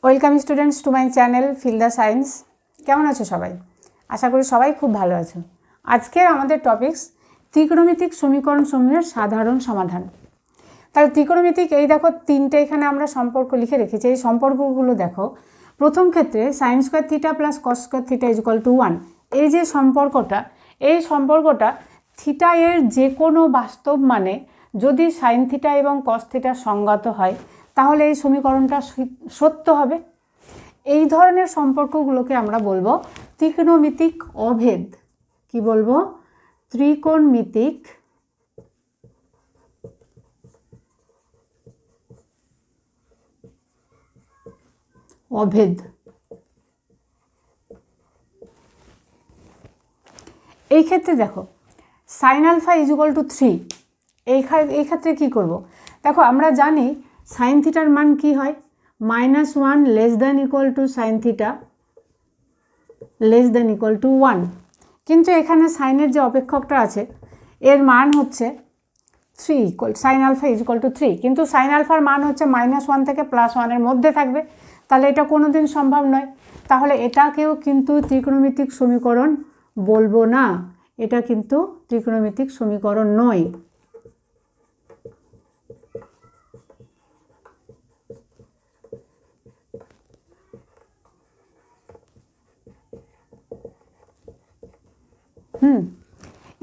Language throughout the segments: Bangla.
Welcome students to my channel feel the science. কেমন আছো সবাই? আশা করি সবাই খুব ভালো আছো। আজকের আমাদের টপিকস ত্রিকোণমিতিক সমীকরণ সমূহের সাধারণ সমাধান। তাহলে ত্রিকোণমিতিক এই দেখো তিনটে এখানে আমরা সম্পর্ক লিখে রেখেছি। এই সম্পর্কগুলো দেখো। প্রথম ক্ষেত্রে sine square theta plus cos square theta is equal to 1। এই যে সম্পর্কটা, এই সম্পর্কটা থিটা এর যে কোনো বাস্তব মানে যদি সাইন থিটা এবং কস থিটা সংগত হয় তাহলে এই সমীকরণটা সত্য হবে। এই ধরনের সম্পর্কগুলোকে আমরা বলবো ত্রিকোণমিতিক অভেদ। কি বলবো? ত্রিকোণমিতিক অভেদ। এই ক্ষেত্রে দেখো sine alpha is equal to 3। এই ক্ষেত্রে কী করব? দেখো আমরা জানি সাইন থিটার মান কি হয়, -1 less than equal to sine theta less than equal to 1। কিন্তু এখানে সাইনের যে অপেক্ষকটা আছে এর মান হচ্ছে 3, sine alpha is equal to 3, কিন্তু সাইন আলফার মান হচ্ছে -1 থেকে +1 মধ্যে থাকবে। তাহলে এটা কোনো দিন সম্ভব নয়। তাহলে এটাকেও কিন্তু ত্রিকোণমিতিক সমীকরণ বলবো না, এটা কিন্তু ত্রিকোণমিতিক সমীকরণ নয়।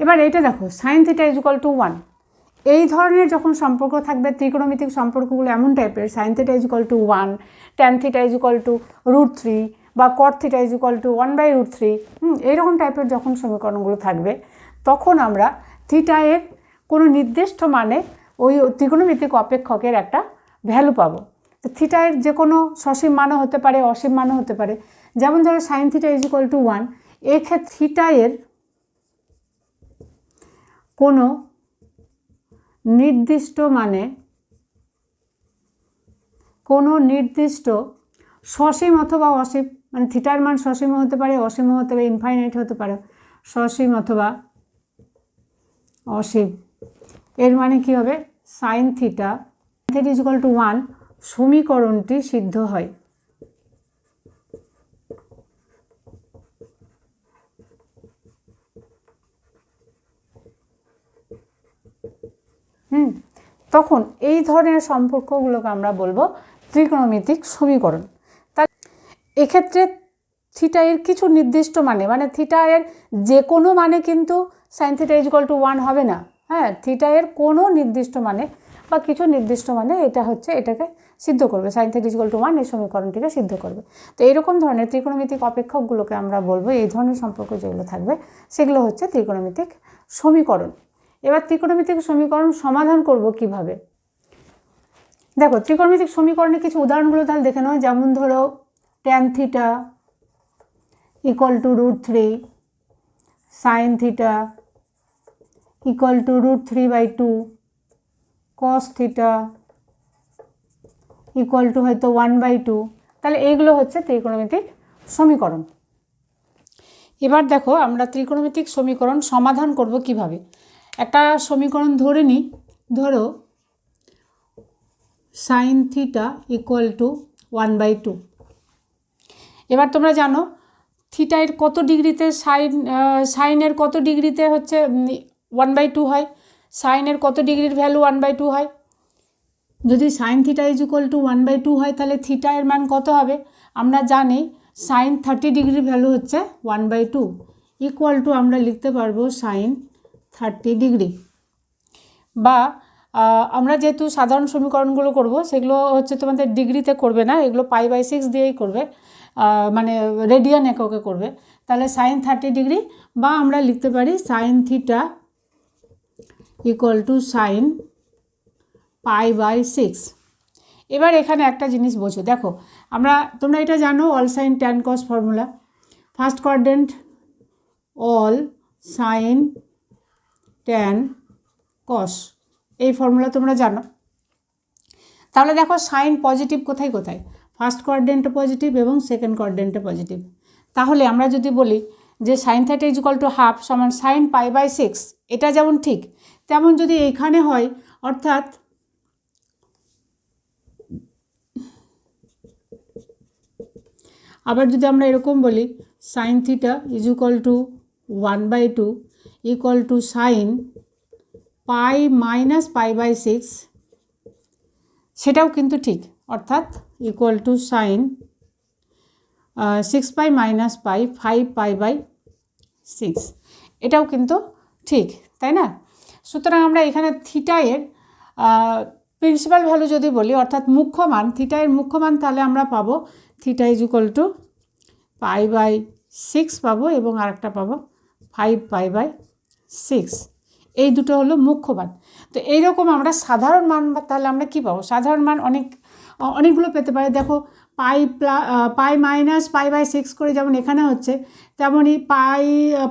এবার এটা দেখো sign theta is equal to 1। এই ধরনের যখন সম্পর্ক থাকবে ত্রিকোণমিতিক সম্পর্কগুলো এমন টাইপের, sign theta is equal to 1, tan theta is equal to √3 বা কট থিটা ইজ ইকুয়াল টু 1/√3, এইরকম টাইপের যখন সমীকরণগুলো থাকবে তখন আমরা থিটা এর কোনো নির্দিষ্ট মানে ওই ত্রিকোণমিতিক অপেক্ষকের একটা ভ্যালু পাবো। তো থিটা এর যে কোনো সসীম মানও হতে পারে, অসীম মানও হতে পারে। যেমন ধরো sign theta is equal to 1, এক্ষেত্রে থিটা এর কোনো নির্দিষ্ট মানে, কোনো নির্দিষ্ট সসীম অথবা অসীম, মানে থিটার মান সসীম হতে পারে, অসীম হতে পারে, ইনফাইনাইট হতে পারে, সসীম অথবা অসীম। এর মানে কি হবে? Sine theta is equal to 1 সমীকরণটি সিদ্ধ হয়। তখন এই ধরনের সম্পর্কগুলোকে আমরা বলবো ত্রিকোণমিতিক সমীকরণ। তা এক্ষেত্রে থিটা এর কিছু নির্দিষ্ট মানে থিটা এর যে কোনো মানে কিন্তু sign theta is equal to 1 হবে না। হ্যাঁ, থিটা এর কোনো নির্দিষ্ট মানে বা কিছু নির্দিষ্ট মানে এটাকে সিদ্ধ করবে, sign theta is equal to 1 এই সমীকরণটিকে সিদ্ধ করবে। তো এইরকম ধরনের ত্রিকোণমিতিক অপেক্ষকগুলোকে আমরা বলবো, এই ধরনের সম্পর্ক যেগুলো থাকবে সেগুলো হচ্ছে ত্রিকোণমিতিক সমীকরণ। এবার ত্রিকোণমিতিক সমীকরণ সমাধান করব কিভাবে? দেখো ত্রিকোণমিতিক সমীকরণের কিছু উদাহরণগুলো তাহলে দেখে নাও। যেমন ধরো tan theta equal to √3, sign theta equal two √3/2, cos theta equal two হয়তো 1/2। তাহলে এইগুলো হচ্ছে ত্রিকোণমিতিক সমীকরণ। এবার দেখো আমরা ত্রিকোণমিতিক সমীকরণ সমাধান করব কিভাবে। একটা সমীকরণ ধরে নিই, ধরো সাইন থিটা ইকুয়াল টু 1/2। এবার তোমরা জানো থিটা এর কত ডিগ্রিতে সাইনের কত ডিগ্রিতে হচ্ছে 1/2 হয়, সাইনের কত ডিগ্রির ভ্যালু 1/2 হয়। যদি sign theta is equal to 1/2 হয় তাহলে থিটা এর মান কত হবে? আমরা জানি সাইন 30 ডিগ্রির ভ্যালু হচ্ছে 1/2 ইকুয়াল টু আমরা লিখতে পারবো সাইন 30 ডিগ্রি। বা আমরা যেহেতু সাধারণ সমীকরণগুলো করব সেগুলো হচ্ছে তোমাদের ডিগ্রিতে করবে না, এগুলো π/6 দিয়েই করবে, মানে রেডিয়ান এককে করবে। তাহলে সাইন 30 ডিগ্রি, বা আমরা লিখতে পারি sine theta equal to sine π/6। এবার এখানে একটা জিনিস বোঝো, দেখো তোমরা এটা জানো অল সাইন ট্যান কস formula. First quadrant all sign tan কস, এই ফর্মুলা তোমরা জানো। তাহলে দেখো সাইন পজিটিভ কোথায় কোথায়? ফার্স্ট কোয়াড্রেন্টে পজিটিভ এবং সেকেন্ড কোয়াড্রেন্টে পজিটিভ। তাহলে আমরা যদি বলি যে sign theta is equal to half সমান সাইন π/6, এটা যেমন ঠিক তেমন যদি এইখানে হয়, অর্থাৎ আবার যদি আমরা এরকম বলি sine theta is equal to 1/2 equal to sine pi minus pi by 6, সেটাও কিন্তু ঠিক, অর্থাৎ equal to sine 6 pi minus pi 5 pi by 6, এটাও কিন্তু ঠিক, তাই না? সুতরাং আমরা এখানে থিটা এর প্রিন্সিপাল ভ্যালু যদি বলি, অর্থাৎ মুখ্য মান, থিটা এর মুখ্য মান, তাহলে আমরা পাবো theta is equal to pi by 6 পাবো এবং আরেকটা পাবো 5 পাই বাই 6, এই দুটো হলো মুখ্য মান। তো এইরকম আমরা সাধারণ মান তাহলে আমরা কী পাবো? সাধারণ মান অনেকগুলো পেতে পারি। দেখো পাই মাইনাস পাই বাই 6 করে যেমন এখানে হচ্ছে, তেমনই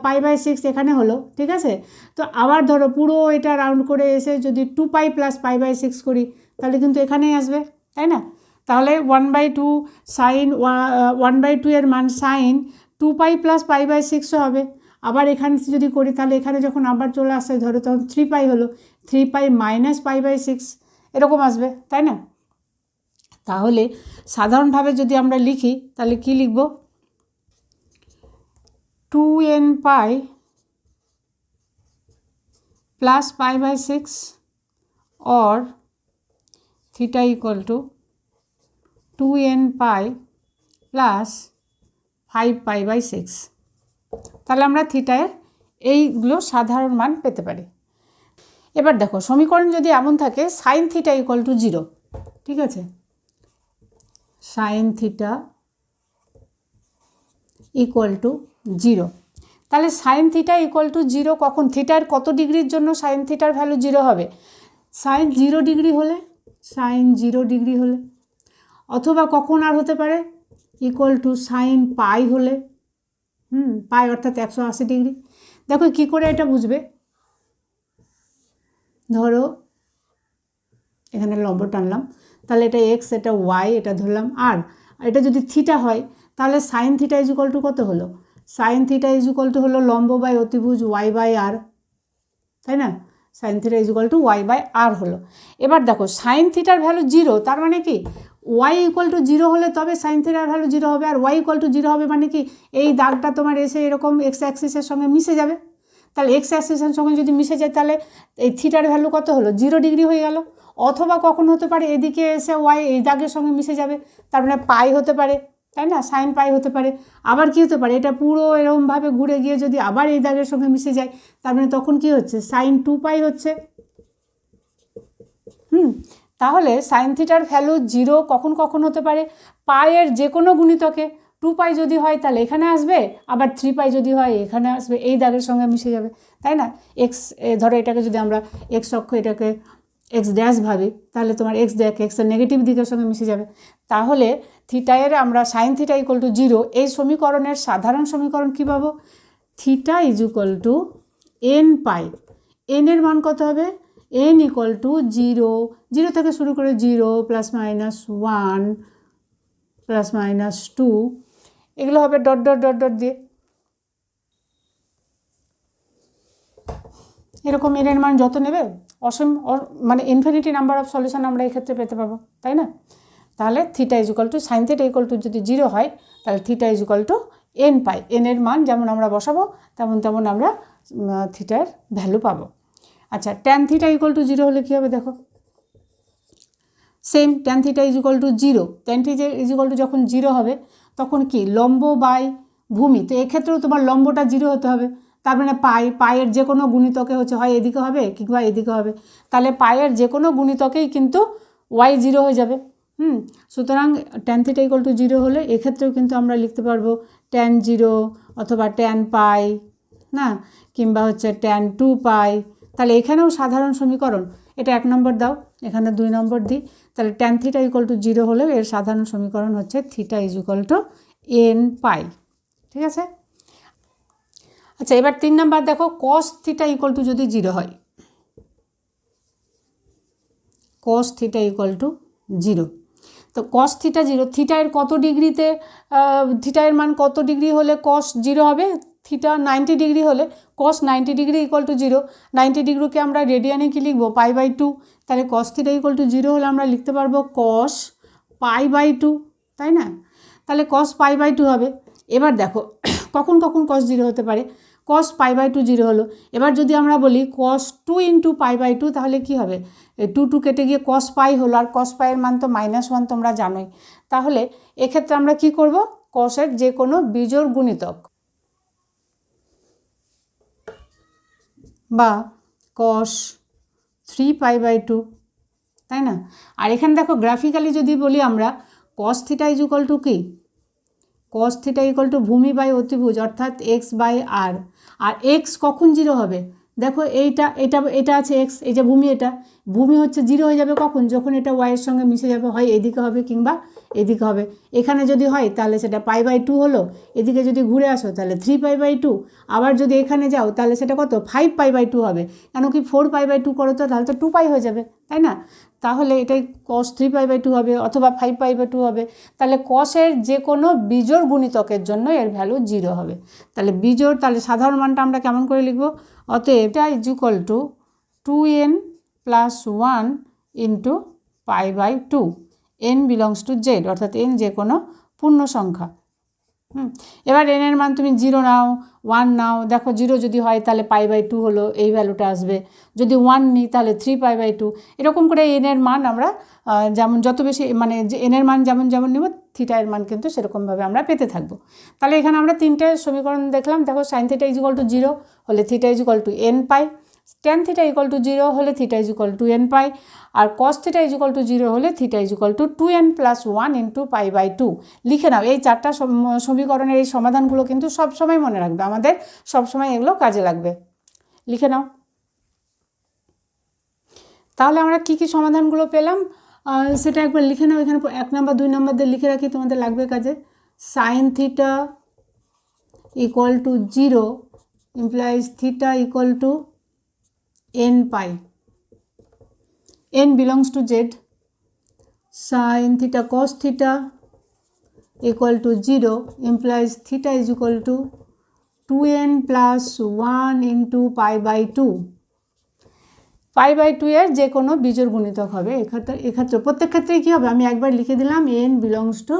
পাই বাই 6 এখানে হলো, ঠিক আছে? তো আবার ধরো পুরো এটা রাউন্ড করে এসে যদি 2 পাই প্লাস পাই বাই 6 করি, তাহলে কিন্তু এখানেই আসবে, তাই না? তাহলে 1/2 সাইন 1/2 এর মান sine 2 pi plus pi by 6 হবে। আবার এখানে যদি করি তাহলে এখানে যখন আবার চলে আসে ধরো তখন 3 পাই হলো, 3 পাই মাইনাস পাই বাই 6 এরকম আসবে, তাই না? তাহলে সাধারণভাবে যদি আমরা লিখি তাহলে কি লিখব? 2n pi plus pi by 6 or theta equal to 2n pi plus 5 pi by 6, তাহলে আমরা থিটায়ের এইগুলো সাধারণ মান পেতে পারি। এবার দেখো সমীকরণ যদি এমন থাকে সাইন থিটা ইকুয়াল টু 0, ঠিক আছে, সাইন থিটা ইকুয়াল টু 0, তাহলে সাইন থিটা ইকুয়াল টু 0 কখন? থিটার কত ডিগ্রির জন্য সাইন থিটার ভ্যালু 0 হবে? সাইন 0 ডিগ্রি হলে, সাইন 0 ডিগ্রি হলে, অথবা কখন আর হতে পারে ইকুয়াল টু সাইন পাই হলে, পাই অর্থাৎ 180 ডিগ্রি। দেখো কি করে এটা বুঝবে? ধরো এখানে লম্ব টানলাম, তাহলে এটা এক্স, এটা ওয়াই, এটা ধরলাম আর এটা যদি থিটা হয় তাহলে sine theta is equal to কত হলো? Sine theta is equal to হলো লম্ব বাই অতিভুজ ওয়াই বাই আর, তাই না? Sine theta is equal to y by r হলো। এবার দেখো সাইন থিটার ভ্যালু 0, তার মানে কি ওয়াই ইকুয়াল টু 0 হলে তবে সাইন থিটার ভ্যালু 0 হবে, আর ওয়াই ইকুয়াল টু 0 হবে মানে কি এই দাগটা তোমার এসে এরকম এক্স অ্যাক্সিসের সঙ্গে মিশে যাবে। তাহলে এক্স অ্যাক্সিসের সঙ্গে যদি মিশে যায় তাহলে এই থিটার ভ্যালু কত হলো? 0 ডিগ্রি হয়ে গেল। অথবা কখন হতে পারে এদিকে এসে ওয়াই এই দাগের সঙ্গে মিশে যাবে, তার মানে পাই হতে পারে, তাই না? সাইন পাই হতে পারে। আবার কি হতে পারে এটা পুরো এরকমভাবে ঘুরে গিয়ে যদি আবার এই দাগের সঙ্গে মিশে যায়, তার মানে তখন কি হচ্ছে? সাইন 2 পাই হচ্ছে। তাহলে সাইন থিটার ভ্যালু 0 কখন কখন হতে পারে? পায়ের যে কোনো গুণিতকে, 2 পাই যদি হয় তাহলে এখানে আসবে, আবার 3 পাই যদি হয় এখানে আসবে, এই দাগের সঙ্গে মিশে যাবে, তাই না? এক্স ধরো এটাকে যদি আমরা এক্স অক্ষ, এটাকে এক্স ড্যাশ ভাবি, তাহলে তোমার এক্স দেখ এক্সের নেগেটিভ দিকের সঙ্গে মিশে যাবে। তাহলে থিটায়ের আমরা সাইন থিটা ইকুয়াল টু 0 এই সমীকরণের সাধারণ সমীকরণ কী পাবো? Theta is equal to n pi, N এর মান কত হবে? এন ইকুয়াল টু 0 থেকে শুরু করে 0 প্লাস মাইনাস 1 প্লাস মাইনাস 2, এগুলো হবে ডট ডট ডট ডট দিয়ে, এরকম এর মান যত নেবে অসীম মানে ইনফিনিটি নাম্বার অফ সলিউশন আমরা এক্ষেত্রে পেতে পাবো, তাই না? তাহলে theta is equal to sign theta equal to যদি 0 হয় তাহলে theta is equal to n pi, N এর মান যেমন আমরা বসাবো তেমন আমরা থিটার ভ্যালু পাবো। আচ্ছা, ট্যান থিটা ইকুয়াল টু 0 হলে কী হবে দেখো? Same, tan theta is equal to 0, tan theta is equal two যখন 0 হবে তখন কি লম্ব বাই ভূমি, তো এক্ষেত্রেও তোমার লম্বটা 0 হতে হবে, তার মানে পায়ের যে কোনো গুণিতকে হচ্ছে হয় এদিকে হবে কিংবা এদিকে হবে, তাহলে পায়ের যে কোনো গুণিতকেই কিন্তু ওয়াই 0 হয়ে যাবে। সুতরাং ট্যান থিটা ইকুয়াল টু 0 হলে এক্ষেত্রেও কিন্তু আমরা লিখতে পারবো ট্যান 0 অথবা ট্যান পাই, না, কিংবা হচ্ছে ট্যান 2 পাই। তাহলে এখানেও সাধারণ সমীকরণ, এটা 1 নম্বর দাও, এখানে 2 নম্বর দিই, তাহলে ট্যান থিটা ইকুয়াল টু 0 হলেও এর সাধারণ সমীকরণ হচ্ছে theta is equal to n pi, ঠিক আছে? আচ্ছা, এবার 3 নম্বর দেখো, কস থিটা ইকুয়াল টু যদি 0 হয়, কস থিটা ইকুয়াল টু 0, তো কস থিটা 0, থিটায়ের কত ডিগ্রিতে, থিটায়ের মান কত ডিগ্রি হলে কস 0 হবে? থিটা 90 ডিগ্রি হলে কস 90 ডিগ্রি ইকুয়াল টু 0, 90 ডিগ্রিকে আমরা রেডিয়ানে কি লিখবো? পাই বাই 2, তাহলে কস থিটা ইকুয়াল টু 0 হলে আমরা লিখতে পারবো কস পাই বাই 2, তাই না? তাহলে cos π/2 হবে। এবার দেখো কখন কখন cos 0 হতে পারে, cos π/2 0 হলো। এবার যদি আমরা বলি cos 2 × π/2 তাহলে কি হবে, 2 কেটে গিয়ে cos π হলো, আর cos π এর মান তো -1 তোমরা জানোই। তাহলে এক্ষেত্রে আমরা কি করব, cos এর যে কোনো বিজোড় গুণিতক বা cos 3π/2, তাই না। আর এখানে দেখো গ্রাফিক্যালি যদি বলি আমরা cos θ = কি, cos θ = ভূমি বাই অতিভুজ অর্থাৎ x/r। আর x কখন 0 হবে, দেখো এটা আছে x, এই যে ভূমি হচ্ছে 0 হয়ে যাবে কখন, যখন এটা y এর সঙ্গে মিশে যাবে, হয় এদিকে হবে কিংবা এদিকে হবে। এখানে যদি হয় তাহলে সেটা π/2 হলো, এদিকে যদি ঘুরে আসো তাহলে 3π/2, আবার যদি এখানে যাও তাহলে সেটা কত 5π/2 হবে। কেন কি 4π/2 করো তো তাহলে তো 2π হয়ে যাবে, তাই না। তাহলে এটাই cos 3π/2 হবে অথবা 5π/2 হবে। তাহলে cos এর যে কোনো বিজোড় গুণিতকের জন্য এর ভ্যালু 0 হবে। তাহলে বিজোড়, তাহলে সাধারণ মানটা আমরা কেমন করে লিখব, অতএব এটা = 2n + 1 × π/2, n belongs to z, অর্থাৎ n যে কোনো পূর্ণ সংখ্যা। এবার n এর মান তুমি 0 নাও 1 নাও, দেখো 0 যদি হয় তাহলে π/2 হলো, এই ভ্যালুটা আসবে। যদি 1 নিই তাহলে 3π/2। এরকম করে n এর মান আমরা যেমন যত বেশি মানে n এর মান যেমন যেমন নেব, থিটা এর মান কিন্তু সেরকমভাবে আমরা পেতে থাকবো। তাহলে এখানে আমরা তিনটে সমীকরণ দেখলাম। দেখো sin θ = 0 হলে θ = nπ, tan θ = 0 হলে θ = nπ, আর cos θ = 0 হলে θ = 2n + 1 × π/2। লিখে নাও, এই চারটা সমীকরণের এই সমাধানগুলো কিন্তু সবসময় মনে রাখবে, আমাদের সবসময় এগুলো কাজে লাগবে। লিখে নাও। তাহলে আমরা কি কি সমাধানগুলো পেলাম সেটা একবার লিখে নাও। এখানে 1 নাম্বার 2 নাম্বার দিয়ে লিখে রাখি, তোমাদের লাগবে কাজে। sin θ = 0 implies θ = nπ, n belongs to z. sin θ cos θ = 0 implies θ = 2n + 1 × π/2। π/2 এর যে কোনো বিজোড় গুণিতক হবে। এক্ষেত্রে প্রত্যেক ক্ষেত্রেই কী হবে, আমি একবার লিখে দিলাম n belongs to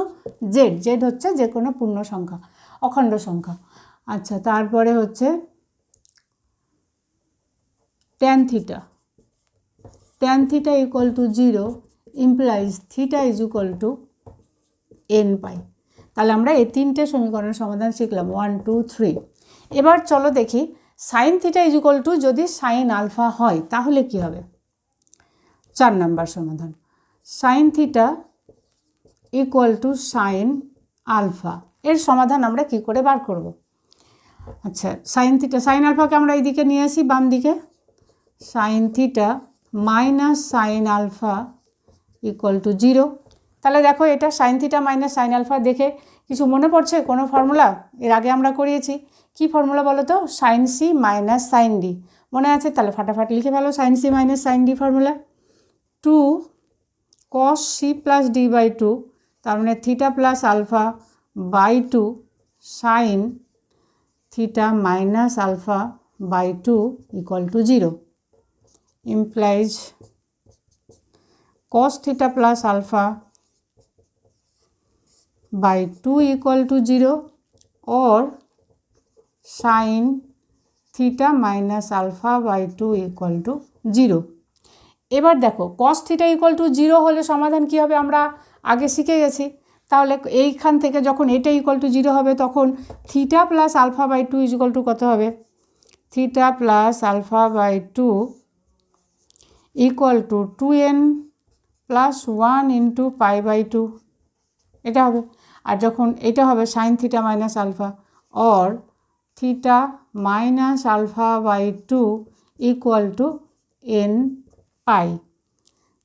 z, z হচ্ছে যে কোনো পূর্ণ সংখ্যা, অখণ্ড সংখ্যা। আচ্ছা, তারপরে হচ্ছে tan θ, tan θ = 0 implies θ = nπ। তাহলে আমরা এই তিনটে সমীকরণের সমাধান শিখলাম 1 2 3। এবার চলো দেখি sin θ = যদি sin আলফা হয় তাহলে কি হবে। 4 নাম্বার সমাধান, sin θ = sin আলফা, এর সমাধান আমরা কি করে বার করব। আচ্ছা, sin θ, sin আলফাকে আমরা এইদিকে নিয়ে আসি বাম দিকে, sin θ - sin আলফা = 0। তাহলে দেখো এটা sin θ - sin আলফা দেখে কিছু মনে পড়ছে কোনো ফর্মুলা, এর আগে আমরা করিয়েছি। কি ফর্মুলা বলো তো, sin c - sin d, মনে আছে? তাহলে ফাটাফাট লিখে ফেলো sin c - sin d formula. 2 cos c + d/2, তার মানে θ + α/2 sin θ - α/2 = 0 implies cos θ + α/2 = 0 or sin θ - α/2 = 0। এবার দেখো cos θ = 0 হলে সমাধান কি হবে আমরা আগে শিখে গেছি। তাহলে এইখান থেকে যখন এটা = 0 হবে তখন θ + α/2 কত হবে, θ + α/2 = 2n + 1 × π/2, এটা হবে। আর যখন এটা হবে sin θ - আলফা or θ - α/2 = nπ।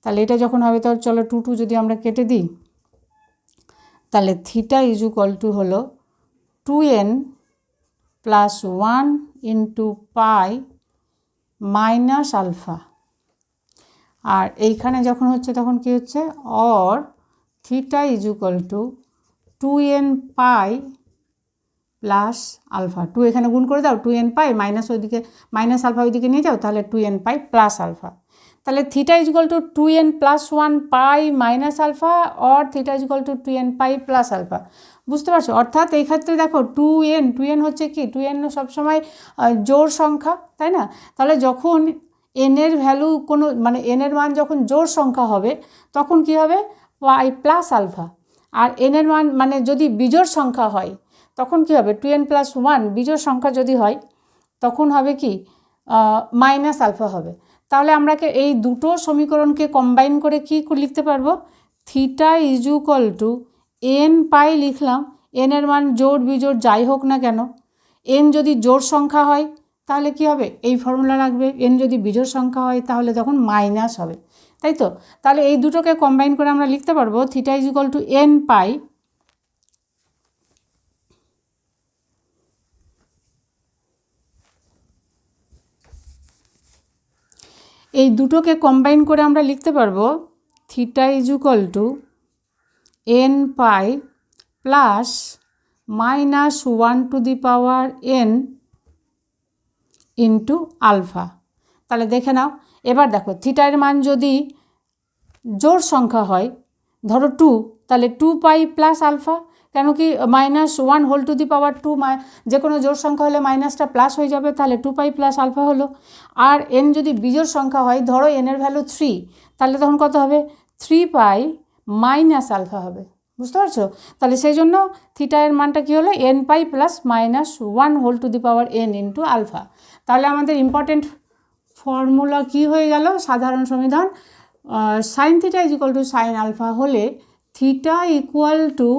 তাহলে এটা যখন হবে, তাহলে চলো 2 2 যদি আমরা কেটে দিই তাহলে θ = হলো 2n + 1 × π - আলফা, আর এইখানে যখন হচ্ছে তখন কি হচ্ছে or θ = 2nπ + আলফা। 2 এখানে গুণ করে দাও, 2nπ মাইনাস ওইদিকে মাইনাস আলফা ওইদিকে নিয়ে যাও, তাহলে 2nπ + আলফা। তাহলে theta is equal to 2n plus 1 pi minus alpha or theta is equal to 2n pi plus alpha. বুঝতে পারছো? অর্থাৎ এই ক্ষেত্রে দেখো 2n হচ্ছে কি, 2n সবসময় জোড় সংখ্যা, তাই না? তাহলে যখন n এর ভ্যালু কোনো মানে n এর মান যখন জোড় সংখ্যা হবে তখন কি হবে, পাই প্লাস আলফা। আর n এর মান মানে যদি বিজোড় সংখ্যা হয় তখন কি হবে, 2n প্লাস 1 বিজোড় সংখ্যা যদি হয় তখন হবে কি, মাইনাস আলফা হবে। তাহলে আমরা এই দুটো সমীকরণকে কম্বাইন করে কি লিখতে পারবো, theta is equal to n পাই লিখলাম। n এর মান জোড় বিজোড় যাই হোক না কেন, n যদি জোড় সংখ্যা হয় তাহলে কি হবে, এই ফর্মুলা রাখবে। n যদি বিজোড় সংখ্যা হয় তাহলে তখন মাইনাস হবে, তাই তো? তাহলে এই দুটোকে কম্বাইন করে আমরা লিখতে পারবো theta is equal to n pi এই দুটোকে কম্বাইন করে আমরা লিখতে পারবো theta is equal to n pi plus minus 1 to the power n into alpha. তাহলে দেখে নাও, এবার দেখো থিটার মান যদি জোড় সংখ্যা হয়, ধরো 2, তাহলে 2 পাই প্লাস আলফা। কেন কি, minus 1 whole to the power 2, যে কোনো জোড় সংখ্যা হলে মাইনাসটা প্লাস হয়ে যাবে, তাহলে 2 পাই প্লাস আলফা হলো। আর n যদি বিজোড় সংখ্যা হয়, ধরো n এর ভ্যালু 3, তাহলে তখন কত হবে, 3 পাই মাইনাস আলফা হবে। বুঝতে পারছো? তাহলে সেই জন্য থিটা এর মানটা কী হলো, n pi plus minus 1 whole to the power n into alpha. তাহলে আমাদের ইম্পর্টেন্ট ফর্মুলা কি হয়ে গেল, সাধারণ সমীকরণ sine theta is equal to sine alpha হলে theta equal to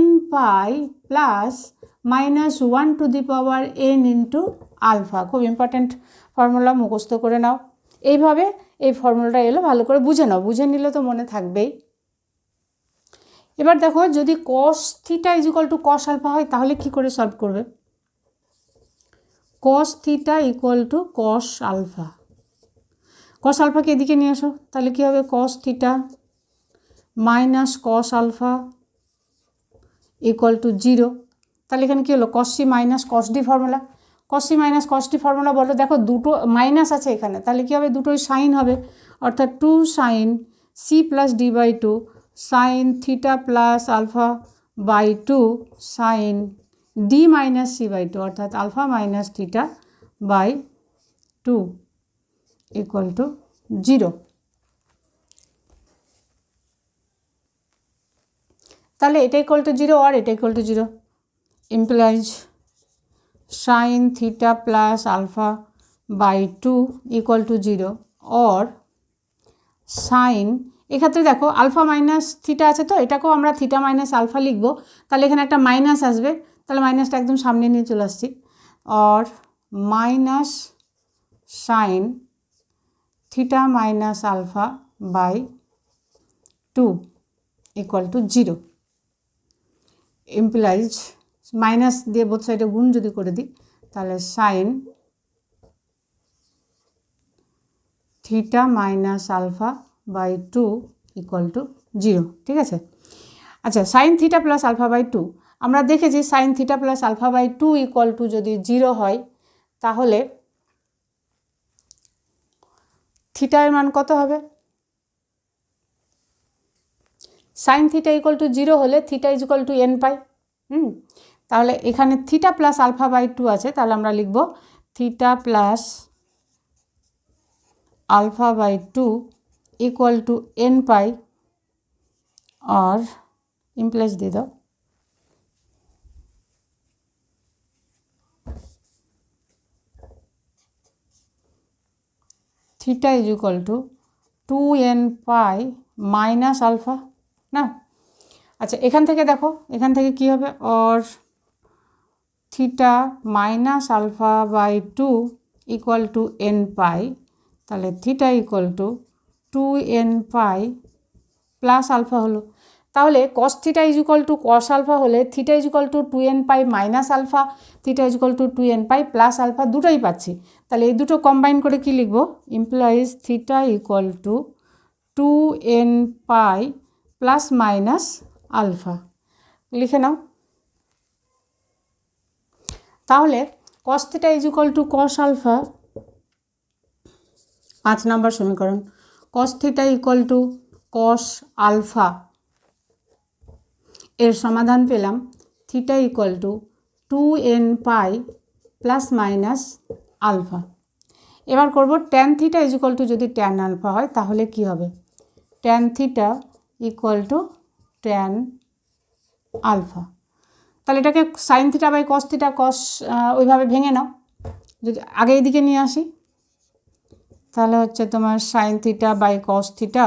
n pi plus minus 1 to the power n into alpha. খুব ইম্পর্টেন্ট ফর্মুলা, মুখস্থ করে নাও। এইভাবে এই ফর্মুলাটা এলো, ভালো করে বুঝে নাও, বুঝে নিলে তো মনে থাকবেই। এবার দেখো যদি cos theta is equal to cos alpha হয় তাহলে কি করে সলভ করবে, cos theta equal to cos alpha. Cos আলফাকে এদিকে নিয়ে আসো, তাহলে কী হবে, cos theta minus cos alpha equal to 0। তাহলে এখানে কী হলো, cos C minus cos D formula. Cos C minus cos D formula বলো, দেখো দুটো মাইনাস আছে এখানে, তাহলে কী হবে, দুটোই সাইন হবে, অর্থাৎ 2 sine C plus D by 2 sine theta plus alpha by 2 sine D minus C by 2 অর্থাৎ alpha minus theta by 2 equal to 0। তাহলে এটা ইকুয়াল টু 0 আর এটা equal to 0 implies sine theta plus alpha by 2 equal to 0 or sine, এক্ষেত্রে দেখো আলফা মাইনাস থিটা আছে তো এটাকেও আমরা থিটা মাইনাস আলফা লিখবো, তাহলে এখানে একটা মাইনাস আসবে, তাহলে মাইনাসটা একদম সামনে নিয়ে চলে আসছি, or minus sine theta minus alpha by 2 equal to 0 implies minus দিয়ে বোথ সাইডে গুণ যদি করে দিই তাহলে sine theta minus alpha by 2 equal to 0। ঠিক আছে, আচ্ছা sine theta plus alpha by 2 আমরা দেখেছি sine theta plus alpha by 2 equal to যদি 0 হয় তাহলে থিটার মান কত হবে, সাইন থিটা ইকুয়াল টু 0 হলে theta is equal to n pi. তাহলে এখানে থিটা প্লাস আলফা বাই 2 আছে, তাহলে আমরা লিখব theta plus alpha by 2 equal to n pi और ইমপ্লাইজ দিয়ে দাও theta is equal to 2n pi minus alpha না। আচ্ছা এখান থেকে দেখো, এখান থেকে কি হবে, और theta minus alpha by 2 equal to n pi, তাহলে theta equal to 2n pi plus alpha হলো। তাহলে cos theta is equal to cos alpha হলে theta is equal to 2n pi minus alpha, theta is equal to 2n pi plus alpha, দুটোই পাচ্ছি। তাহলে এই দুটো কম্বাইন করে কি লিখব, implies theta equal to 2n pi plus minus alpha, লিখে নাও। তাহলে cos theta is equal to cos alpha 5 number সমীকরণ cos theta equal to cos alpha, এর সমাধান পেলাম theta equal to 2n pi plus minus alpha. এবার করব tan theta is equal to, যদি ট্যান আলফা হয় তাহলে কি হবে, tan theta equal to tan alpha. তাহলে এটাকে sine theta by cos theta, cos ওইভাবে ভেঙে নাও। যদি আগে এইদিকে নিয়ে আসি তাহলে হচ্ছে তোমার sine theta by cos theta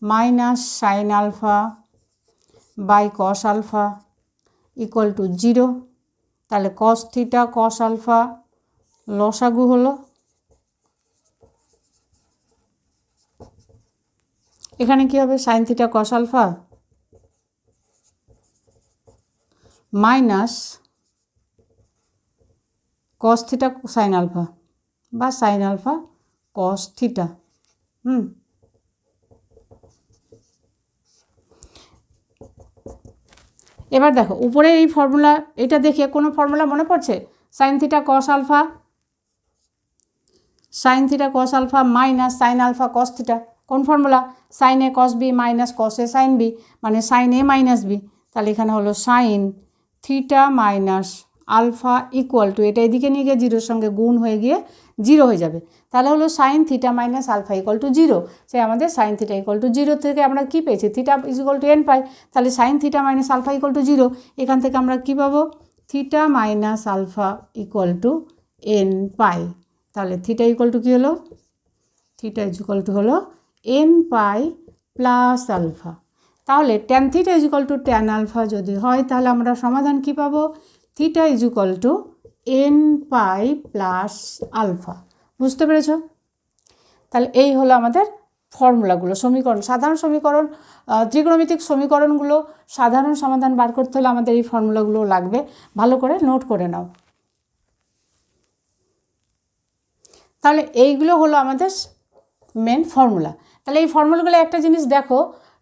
minus sine alpha by cos alpha equal to 0। তাহলে কস থিটা কস আলফা লসাগু হলো, এখানে কি হবে sine theta cos alpha minus cos theta sine alpha বা সাইন আলফা কস থিটা। এবার দেখো উপরে এই ফর্মুলা, এটা দেখে কোনো ফর্মুলা মনে পড়ছে, sine theta cos alpha, sine theta cos alpha minus sine alpha cos theta, কোন formula, sine A cos B minus cos A sine B, মানে সাইন এ মাইনাস বি। তাহলে এখানে হলো sine theta minus alpha equal to, এটা এদিকে নিয়ে গিয়ে জিরোর সঙ্গে গুণ হয়ে গিয়ে 0 হয়ে যাবে। তাহলে হলো sine theta minus alpha equal to 0। সে আমাদের সাইন থিটা ইকুয়াল টু 0 থেকে আমরা কী পেয়েছি, theta is equal to n pi. তাহলে sine theta minus alpha equal to 0, এখান থেকে আমরা কী পাবো, theta minus alpha equal to n pi. তাহলে থিটা ইকুয়াল টু কী হলো, থিটা ইজ ইকুয়াল টু হলো n পাই প্লাস আলফা। তাহলে tan theta is equal to tan alpha যদি হয় তাহলে আমরা সমাধান কী পাবো, theta is equal to n pi plus alpha. বুঝতে পেরেছ? তাহলে এই হলো আমাদের ফর্মুলাগুলো, সমীকরণ, সাধারণ সমীকরণ, ত্রিকোণমিতিক সমীকরণগুলো সাধারণ সমাধান বার করতে হলে আমাদের এই ফর্মুলাগুলো লাগবে, ভালো করে নোট করে নাও। তাহলে এইগুলো হলো আমাদের মেন ফর্মুলা। তাহলে এই ফর্মুলাগুলো একটা জিনিস দেখো,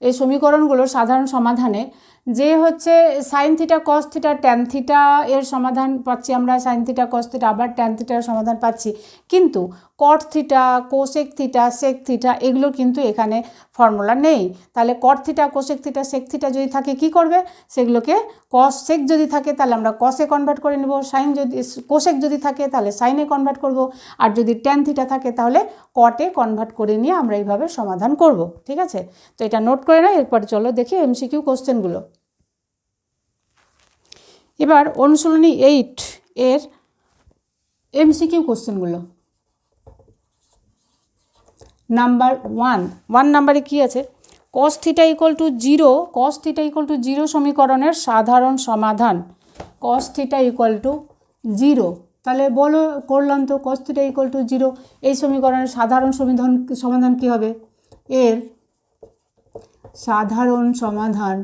এই সমীকরণগুলোর সাধারণ সমাধানে যে হচ্ছে sine theta cos theta tan theta এর সমাধান পাচ্ছি আমরা, সাইন থিটা কস থিটা আবার ট্যান থিটার সমাধান পাচ্ছি, কিন্তু cot theta cosec theta sec theta এগুলো কিন্তু এখানে ফর্মুলা নেই। তাহলে cot theta cosec theta sec theta যদি থাকে কি করবে, সেগুলোকে কস সেক যদি থাকে তাহলে আমরা কসে কনভার্ট করে নেব, সাইন যদি কোসেক যদি থাকে তাহলে সাইনে কনভার্ট করব, আর যদি ট্যান থিটা থাকে তাহলে কটে কনভার্ট করে নিয়ে আমরা এইভাবে সমাধান করব। ঠিক আছে, তো এটা নোট করে নাও। এরপর চলো দেখি এমসিকিউ কোশ্চেনগুলো। এবার অনুশীলনী 8 এর এমসিকিউ কোশ্চেনগুলো। নাম্বার 1 নাম্বারে কি আছে, কস theta equal to 0, cos theta equal to 0 সমীকরণের সাধারণ সমাধান, কস থিটা ইকুয়াল টু 0। তাহলে বলো, করলাম তো, কস থিটা ইকুয়াল টু 0 এই সমীকরণের সাধারণ সমাধান কী হবে, এর সাধারণ সমাধান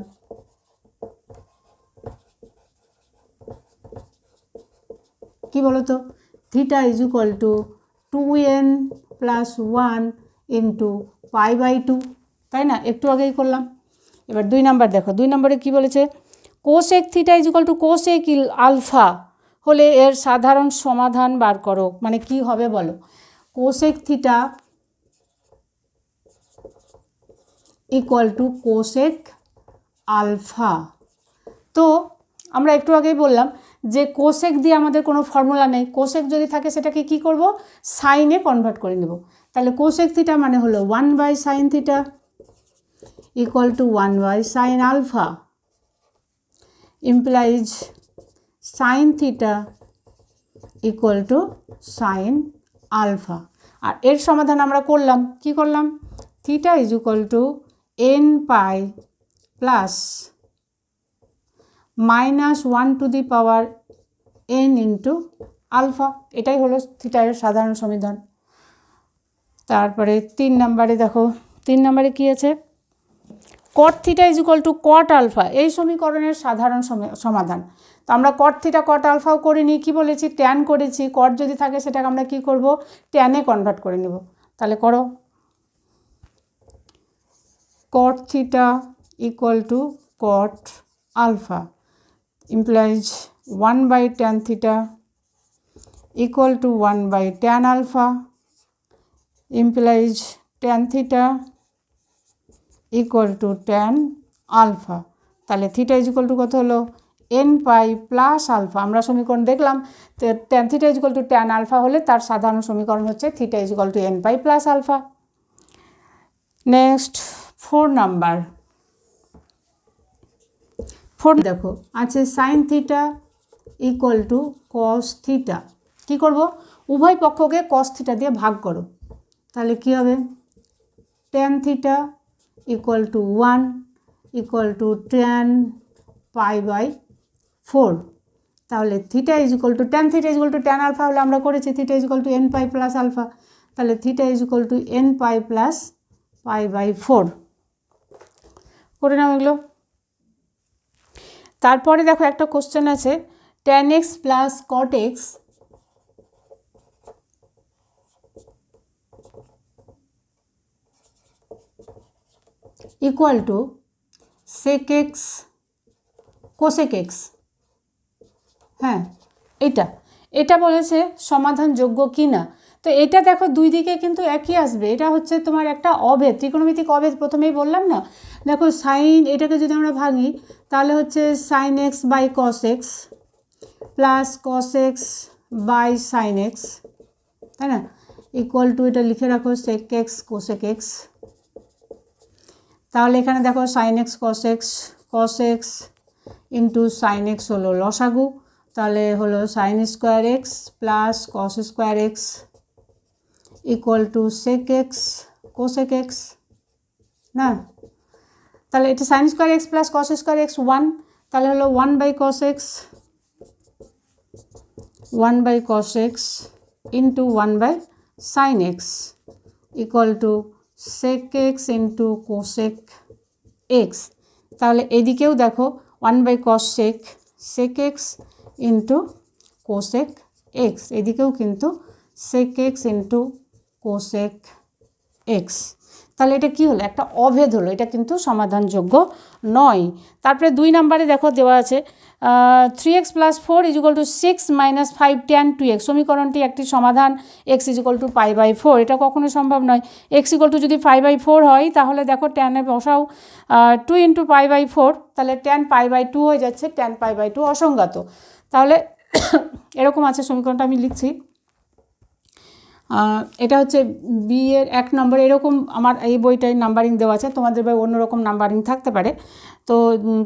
কি বলো তো, theta is equal to 2n plus 1 into pi by 2, তাই না, একটু আগেই করলাম। এবার 2 নাম্বার দেখো, 2 নম্বরে কী বলেছে, cosec theta is equal to cosec alpha হলে এর সাধারণ সমাধান বার করো, মানে কি হবে বলো, cosec theta equal to cosec alpha. তো আমরা একটু আগেই বললাম যে কোসেক দিয়ে আমাদের কোনো ফর্মুলা নেই, কোসেক যদি থাকে সেটাকে কি করব, সাইনে কনভার্ট করে নেব। তাহলে কোসেক থিটা মানে হলো 1 by sine theta equal to 1 by sine alpha implies sine theta equal to sine alpha. আর এর সমাধান আমরা করলাম, কি করলাম, theta is equal to n pi plus minus 1 to the power n into alpha, এটাই হলো থিটার সাধারণ সমাধান। তারপরে 3 নম্বরে দেখো, 3 নম্বরে কী আছে, cot theta is equal to cot alpha এই সমীকরণের সাধারণ সমাধান। তো আমরা কট থিটা কট আলফাও করিনি, কি বলেছি, ট্যান করেছি, কট যদি থাকে সেটাকে আমরা কি করব, ট্যানে কনভার্ট করে নেব। তাহলে করো, cot theta equal to cot alpha implies 1 by tan theta equal to 1 by tan alpha implies tan theta equal to tan alpha. তাহলে থিটা ইজ ইকুয়াল টু কত হলো এন পাই প্লাস আলফা। আমরা সমীকরণ দেখলাম tan theta is equal to tan alpha হলে তার সাধারণ সমীকরণ হচ্ছে theta is equal to n pi plus alpha. Next 4 number. 4 দেখো আছে sine theta equal to cos theta. কী করব, উভয় পক্ষকে কস থিটা দিয়ে ভাগ করো। তাহলে কী হবে, tan theta equal to 1 equal to tan pi by 4। তাহলে theta is equal to tan theta is equal to tan alpha হলে আমরা করেছি theta is equal to n pi plus alpha. তাহলে theta is equal to n pi plus pi by 4 করে নাও এগুলো। তারপরে দেখো একটা কোশ্চেন আছে tan x plus cot x equal to sec x cosec x. হ্যাঁ, এটা বলেছে সমাধানযোগ্য কি না। তো এটা দেখো দুই দিকে কিন্তু একই আসবে। এটা হচ্ছে তোমার একটা অভেদ, ত্রিকোণমিতিক অভেদ প্রথমেই বললাম না। দেখো সাইন, এটাকে যদি আমরা ভাঙি তাহলে হচ্ছে sine x by cos x plus cos x by sine x, তাই না, ইকুয়াল টু এটা লিখে রাখো সেক এক্স কোসেক এক্স। তাহলে এখানে দেখো sine x cos x into sine x হলো লসাগু, তাহলে হলো sine square x plus cos square x equal to sec x cosec x না। তাহলে এটা sine square x plus cos square x 1, তাহলে হলো 1 by cos x into 1 by sine x equal to sec x into cosec x. তাহলে এদিকেও দেখো 1 by cos sec x into cosec x, এদিকেও কিন্তু সেক এক্স ইন্টু কোসেক এক্স। তাহলে এটা কি হলো, একটা অভেদ হলো, এটা কিন্তু সমাধানযোগ্য নয়। তারপরে 2 নম্বরে দেখো দেওয়া আছে 3x plus 4 is equal to 6 minus 5 tan 2x। সমীকরণটি একটি সমাধান x is equal to pi by 4। এটা কখনো সম্ভব নয়। x ইকুয়াল টু যদি পাই বাই 4 হয় তাহলে দেখো ট্যানে বসাও 2 ইন্টু পাই বাই 4, তাহলে ট্যান পাই বাই 2 হয়ে যাচ্ছে, ট্যান পাই বাই 2 অসংজ্ঞাত। তাহলে এরকম আছে সমীকরণটা, আমি লিখছি। এটা হচ্ছে বি এর 1 নম্বর। এরকম আমার এই বইটায় নাম্বারিং দেওয়া আছে, তোমাদের বই অন্যরকম নাম্বারিং থাকতে পারে। তো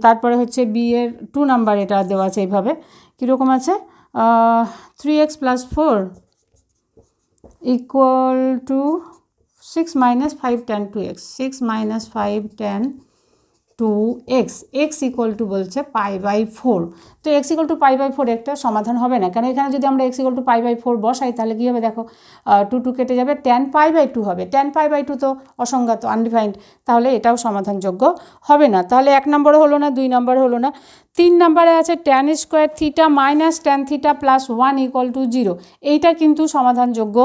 তারপরে হচ্ছে বি এর 2 নাম্বার এটা দেওয়া আছে এইভাবে। কীরকম আছে 3x plus 4 equal to 6 minus 5 tan 2x, 6 minus 5 tan 2x, x equal to বলছে পাই বাই 4। তো x equal to pi by 4 একটা সমাধান হবে না, কারণ এখানে যদি আমরা x equal to pi by 4 বসাই তাহলে কী হবে দেখো 2 কেটে যাবে, ট্যান পাই বাই 2 হবে। ট্যান পাই বাই 2 তো অসংজ্ঞাত, আনডিফাইন্ড, তাহলে এটাও সমাধানযোগ্য হবে না। তাহলে 1 নম্বরে হলো না, 2 নম্বরে হলো না। 3 নম্বরে আছে tan square theta minus tan theta plus 1 equal to 0। এইটা কিন্তু সমাধানযোগ্য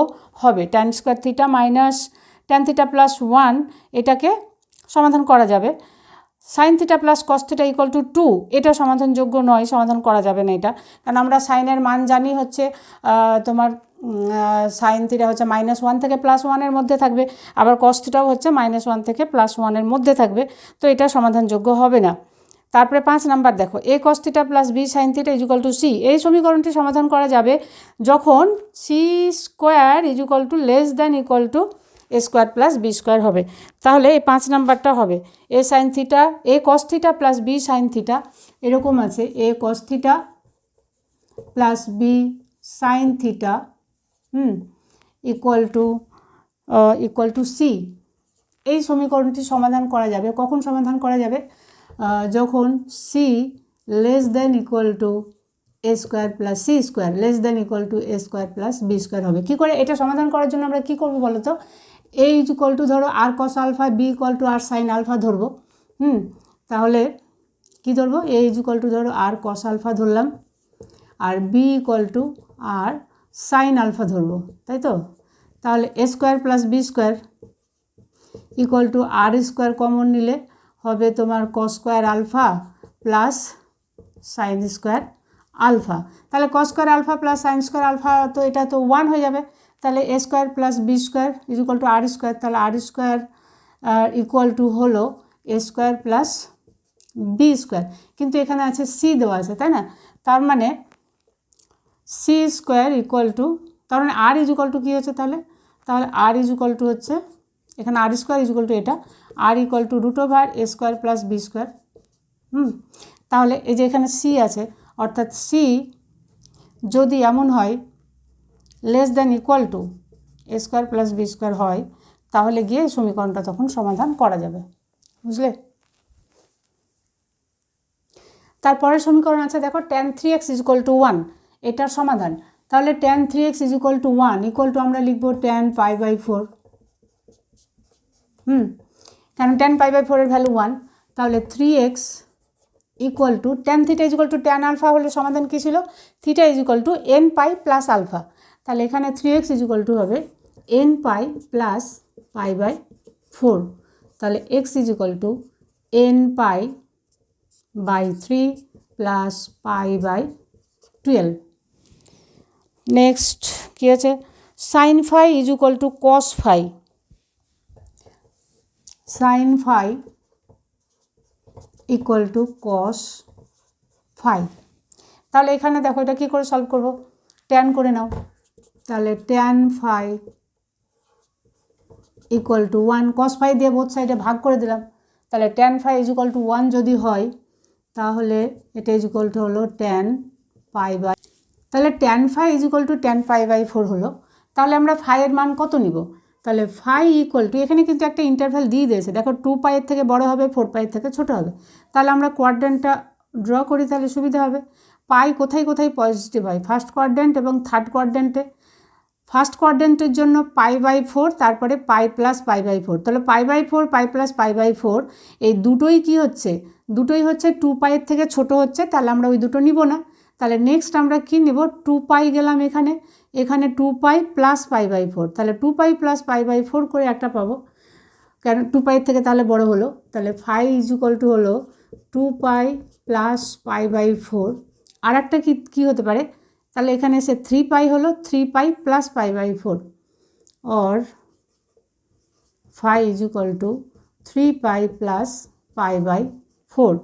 হবে। Tan square theta minus tan theta plus 1 এটাকে সমাধান করা যাবে। Sign theta plus cos theta equal two 2 এটা সমাধানযোগ্য নয়, সমাধান করা যাবে না এটা, কারণ আমরা সাইনের মান জানি হচ্ছে তোমার সাইন থিটা হচ্ছে -1 থেকে +1 মধ্যে থাকবে, আবার কস থিটাও হচ্ছে -1 থেকে +1 মধ্যে থাকবে, তো এটা সমাধানযোগ্য হবে না। তারপরে 5 নাম্বার দেখো a cos theta plus b sign theta is equal two c। এই সমীকরণটি সমাধান করা যাবে যখন c square is equal two less than equal two a square plus b square হবে। তাহলে এই 5 নাম্বারটা হবে a sine theta a cos theta plus b sine theta, এরকম আছে a cos theta plus b sign theta equal two c। এই সমীকরণটি সমাধান করা যাবে কখন সমাধান করা যাবে, যখন c less than equal two a square plus c square less than equal two a square plus b square হবে। কী করে এটা সমাধান করার জন্য আমরা কী করবো বলো তো, a ইজ ইকুয়াল টু ধরো r cos alpha, b equal to r sine alpha ধরবো। তাহলে কী ধরবো, a ইজ ইকুয়াল টু ধরো আর কস আলফা ধরলাম, আর b equal to r sine alpha ধরবো, তাই তো। তাহলে a square plus b square equal to r square common নিলে হবে তোমার cos square alpha plus sine square alpha. তাহলে cos square alpha plus sine square alpha, তো এটা তো 1 হয়ে যাবে। তাহলে a square plus B square is equal to r square, তাহলে আর স্কোয়ার ইকুয়াল টু হলো a square plus B square, কিন্তু এখানে আছে সি দেওয়া আছে, তাই না? তার মানে সি স্কোয়ার ইকুয়াল টু, তার মানে আর ইজ ইকুয়াল টু কী হচ্ছে তাহলে আর ইজ ইকুয়াল টু হচ্ছে এখানে r square is equal to এটা r equal to root over a square plus B square. তাহলে এই যে এখানে সি আছে, অর্থাৎ সি যদি এমন হয় less than equal to A square plus B square হয়, তাহলে গিয়ে সমীকরণটা তখন সমাধান করা যাবে, বুঝলে? তারপরের সমীকরণ আছে দেখো tan 3x is equal to 1, এটার সমাধান। তাহলে tan 3x is equal to 1 equal two আমরা লিখব tan π/4। কারণ tan π/4 এর ভ্যালু 1, তাহলে 3x equal to tan theta is equal to tan alpha হলে সমাধান কী ছিল? Theta is equal to n pi plus alpha. তাহলে এখানে 3x ইজ ইকুয়াল টু হবে n পাই প্লাস π/4, তাহলে x is equal to n pi by 3 plus π/12। Next কী আছে? Sine phi is equal to cos phi, sine phi equal to cos phi. তাহলে এখানে দেখো এটা কী করে সলভ করব? ট্যান করে নাও, তাহলে tan phi equal to 1, cos phi দিয়ে বোথ সাইডে ভাগ করে দিলাম, তাহলে tan phi is equal to 1 যদি হয়, তাহলে এটা ইজ ইকুয়াল টু হলো ট্যান π/, তাহলে tan phi is equal to tan π/4 হলো। তাহলে আমরা ফাইয়ের মান কত নিব? তাহলে ফাই ইকুয়াল টু, এখানে কিন্তু একটা ইন্টারভ্যাল দিয়ে দিয়েছে, দেখো 2 পাইয়ের থেকে বড় হবে, 4 পাইয়ের থেকে ছোট হবে। তাহলে আমরা কোয়াড্রেন্টটা ড্র করি, তাহলে সুবিধা হবে। পাই কোথায় কোথায় পজিটিভ হয়? ফার্স্ট কোয়াড্রেন্ট এবং থার্ড কোয়াড্রেন্টে। ফার্স্ট কোয়াড্রেন্টের জন্য π/4, তারপরে পাই প্লাস π/4, তাহলে π/4 পাই প্লাস π/4 এই দুটোই কি হচ্ছে? দুটোই হচ্ছে 2 পাইয়ের থেকে ছোট হচ্ছে, তাহলে আমরা ওই দুটো নিব না। তাহলে নেক্সট আমরা কি নেব? 2 পাই গেলাম এখানে, এখানে 2 পাই প্লাস π/4, তাহলে 2 পাই প্লাস π/4 করে একটা পাবো, কারণ 2 পাইয়ের থেকে তাহলে বড় হলো। তাহলে ফাই ইজ ইকুয়াল টু হলো 2 পাই প্লাস π/4। আর একটা কী হতে পারে? তাহলে এখানে এসে 3 পাই হলো 3 পাই প্লাস π/4, और phi is equal to 3 pi plus π/4।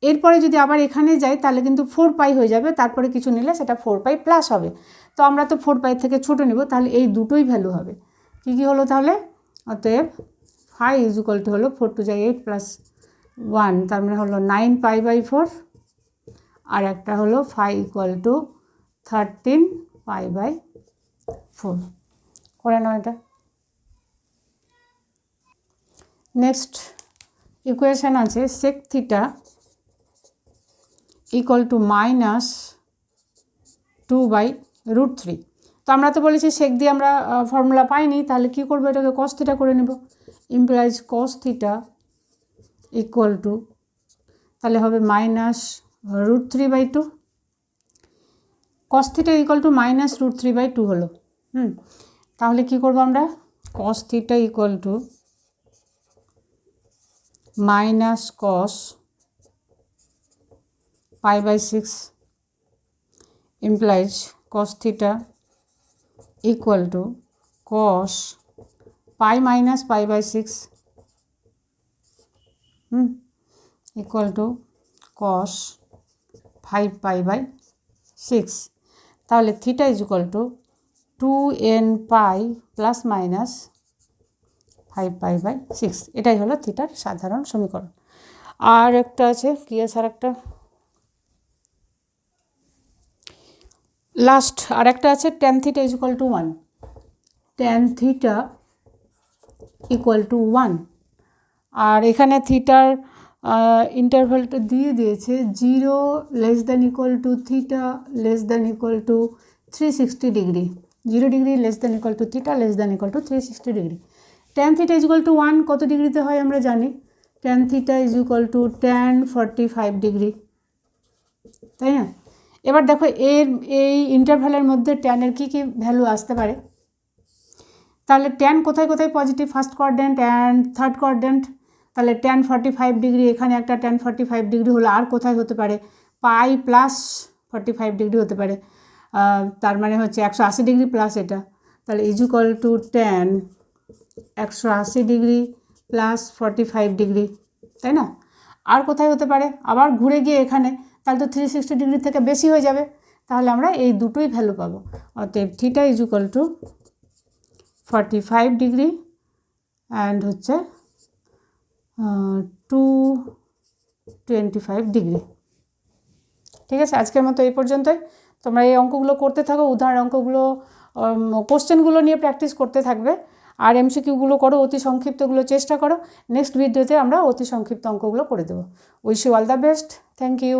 এরপরে যদি আবার এখানে যাই তাহলে কিন্তু 4 পাই হয়ে যাবে, তারপরে কিছু নিলে সেটা 4 পাই প্লাস হবে। তো আমরা তো 4 পাই থেকে ছোটো নেব, তাহলে এই দুটোই ভ্যালু হবে। কী হলো তাহলে? অতএব ফাই ইজ ইকুয়াল টু হলো 4 × 2 = 8 প্লাস 1, তার মানে হলো 9 π/4, আর একটা হলো ফাই ইকুয়াল টু 13 π/4। করে নাও এটা। নেক্সট ইকুয়েশান আছে সেক থিটা ইকুয়াল টু -2/√3। তো আমরা তো বলেছি সেক দিয়ে আমরা ফর্মুলা পাইনি, তাহলে কী করবো? এটাকে কস থিটা করে নেব, ইমপ্লাইজ কস থিটা ইকুয়াল টু, তাহলে হবে -√3/2। কস থিটা ইকুয়াল টু -√3/2 হলো। তাহলে কী করবো আমরা? কস theta equal to -cos π/6 implies cos theta equal to cos pi minus π/6 equal to cos 5 π/6। তাহলে theta is equal to 2n pi plus minus 5 π/6, এটাই হলো থিটার সাধারণ সমীকরণ। আর একটা আছে কি আছে? আর একটা লাস্ট আর একটা আছে tan theta is equal to 1, tan theta equal to 1। আর এখানে থিটার ইন্টারভ্যালটা দিয়ে দিয়েছে 0 less than equal two theta less than equal two 360 degree, 0 degree less than equal two theta less than equal two 360 degree. tan theta is equal to 1 কত ডিগ্রিতে হয় আমরা জানি? tan theta is equal to tan 45 degree, তাই না? এবার দেখো এই ইন্টারভ্যালের মধ্যে ট্যানের কী কী ভ্যালু আসতে পারে। তাহলে ট্যান কোথায় কোথায় positive? First quadrant and third quadrant. তাহলে tan 45 ডিগ্রি, এখানে একটা tan 45 ডিগ্রি হলো। আর কোথায় হতে পারে? পাই প্লাস 45 ডিগ্রি হতে পারে, তার মানে হচ্ছে 180 ডিগ্রি প্লাস এটা। তাহলে equal to tan 180 degree plus 45 degree, তাই না? আর কোথায় হতে পারে? আবার ঘুরে গিয়ে এখানে, তাহলে তো 360 ডিগ্রি থেকে বেশি হয়ে যাবে। তাহলে আমরা এই দুটোই ভ্যালু পাবো। অতএব theta equal to 45 degree and হচ্ছে 225 ডিগ্রি। ঠিক আছে, আজকের মতো এই পর্যন্তই। তোমরা এই অঙ্কগুলো করতে থাকো, উদাহরণ অঙ্কগুলো, কোশ্চেনগুলো নিয়ে প্র্যাকটিস করতে থাকবে। আর এমসিকিউগুলো করো, অতি সংক্ষিপ্তগুলো চেষ্টা করো। নেক্সট ভিডিওতে আমরা অতি সংক্ষিপ্ত অঙ্কগুলো করে দেবো। Wish you all the best. Thank you.